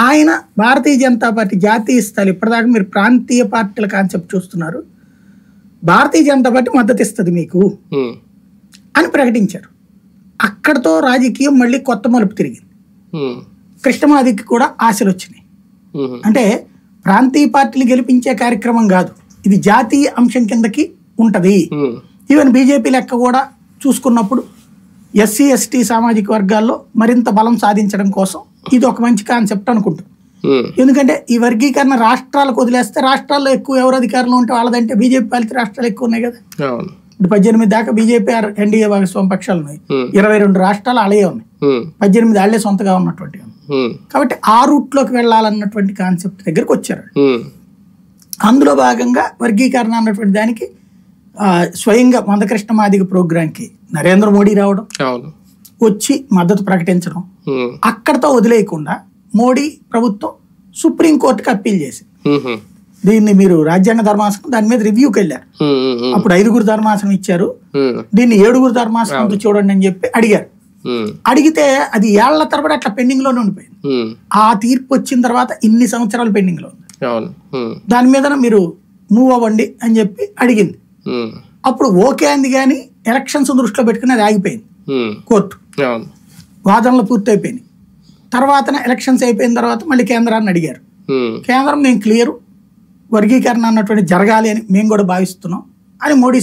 ఆయన భారతీయ జనతా పార్టీ జాతీయ స్థాయి ఇప్పటిదాకా మీరు ప్రాంతీయ పార్టీల కాన్సెప్ట్ చూస్తున్నారు, భారతీయ జనతా పార్టీ మద్దతు ఇస్తుంది మీకు అని ప్రకటించారు. అక్కడతో రాజకీయం మళ్ళీ కొత్త మలుపు తిరిగింది. కృష్ణమాదికి కూడా ఆశలు వచ్చినాయి. అంటే ప్రాంతీయ పార్టీలు గెలిపించే కార్యక్రమం కాదు, ఇది జాతీయ అంశం కిందకి ఉంటది. ఈవెన్ బీజేపీ లెక్క కూడా చూసుకున్నప్పుడు ఎస్సీ ఎస్టీ సామాజిక వర్గాల్లో మరింత బలం సాధించడం కోసం ఇది ఒక మంచి కాన్సెప్ట్ అనుకుంటాం. ఎందుకంటే ఈ వర్గీకరణ రాష్ట్రాలకు వదిలేస్తే రాష్ట్రాల్లో ఎక్కువ ఎవరు అధికారంలో ఉంటే వాళ్ళదంటే బీజేపీ పాలిత రాష్ట్రాలు ఎక్కువ ఉన్నాయి కదా. ఇప్పుడు 18 దాకా బీజేపీ ఎన్డీఏ భాగస్వామ్య పక్షాలు ఉన్నాయి, 22 రాష్ట్రాలు అలాగే ఉన్నాయి, 18 ఆళ్లే సొంతగా ఉన్నటువంటి. కాబట్టి ఆ రూట్లోకి వెళ్ళాలన్నటువంటి కాన్సెప్ట్ దగ్గరికి వచ్చారు. అందులో భాగంగా వర్గీకరణ అన్నటువంటి దానికి స్వయంగా మందకృష్ణ మాదిగ ప్రోగ్రాంకి నరేంద్ర మోడీ రావడం, వచ్చి మద్దతు ప్రకటించడం, అక్కడతో వదిలేయకుండా మోడీ ప్రభుత్వం సుప్రీంకోర్టుకి అప్పీల్ చేసింది. దీన్ని మీరు రాజ్యాంగ ధర్మాసనం దాని మీద రివ్యూకి వెళ్ళారు. అప్పుడు 5 ధర్మాసనం ఇచ్చారు, దీన్ని 7 ధర్మాసనంతో చూడండి అని చెప్పి అడిగారు. అడిగితే అది ఏళ్ల తరబడి అట్లా పెండింగ్ లోనే ఉండిపోయింది. ఆ తీర్పు వచ్చిన తర్వాత ఇన్ని సంవత్సరాలు పెండింగ్ లో ఉంది. దాని మీద మీరు మూవ్ అవ్వండి అని చెప్పి అడిగింది. అప్పుడు ఓకే అంది, కానీ ఎలక్షన్స్ దృష్టిలో పెట్టుకుని అది ఆగిపోయింది. కోర్టు వాదనలు పూర్తయిపోయినాయి. తర్వాత ఎలక్షన్స్ అయిపోయిన తర్వాత మళ్ళీ కేంద్రాన్ని అడిగారు. కేంద్రం మేము క్లియర్, వర్గీకరణ అన్నటువంటి జరగాలి అని మేము కూడా భావిస్తున్నాం అని మోడీ